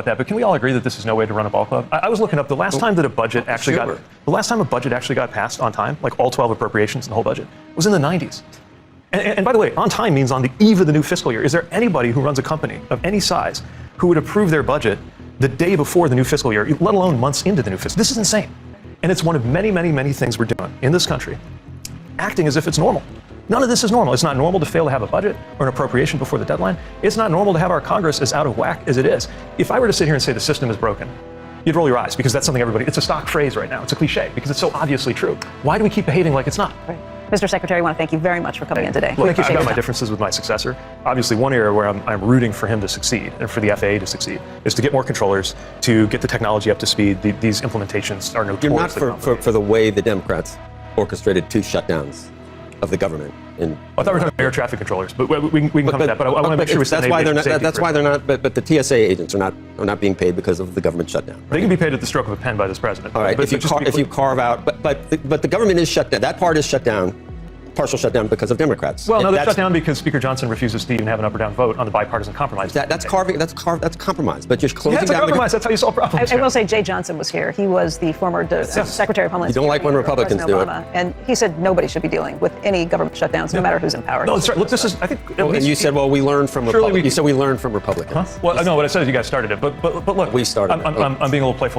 that, but can we all agree that this is no way to run a ball club? I was looking up the last time that a budget actually got passed on time, like all 12 appropriations and the whole budget, was in the 90s. And by the way, on time means on the eve of the new fiscal year. Is there anybody who runs a company of any size who would approve their budget the day before the new fiscal year, let alone months into the new fiscal? This is insane. And it's one of many, many, many things we're doing in this country, acting as if it's normal. None of this is normal. It's not normal to fail to have a budget or an appropriation before the deadline. It's not normal to have our Congress as out of whack as it is. If I were to sit here and say the system is broken, you'd roll your eyes, because that's something it's a stock phrase right now. It's a cliche because it's so obviously true. Why do we keep behaving like it's not? Right. Mr. Secretary, I want to thank you very much for coming in today. Look, I've got my differences with my successor. Obviously, one area where I'm rooting for him to succeed and for the FAA to succeed is to get more controllers, to get the technology up to speed. These implementations are notorious. You're not for the way the Democrats orchestrated 2 shutdowns of the government. I thought we were talking about air traffic controllers, but we can come to that. But I want to make sure we that's why they're not. But the TSA agents are not being paid because of the government shutdown. Right? They can be paid at the stroke of a pen by this president. All right. If you carve out, but the government is shut down. That part is shut down. Partial shutdown because of Democrats. Well, no, they're shut down because Speaker Johnson refuses to even have an up or down vote on the bipartisan compromise. That's compromise. But you're closing down. That's a compromise. That's how you solve problems. I will say Jay Johnson was here. He was the former Secretary of Homeland Security. You don't like when Republicans do it. And he said nobody should be dealing with any government shutdowns, no matter who's in power. No, that's right. Look, this is, I think. And you said, well, we learned from Republicans. You said we learned from Republicans. Huh? Well, no, what I said is you guys started it. But look, we started it. I'm being a little playful about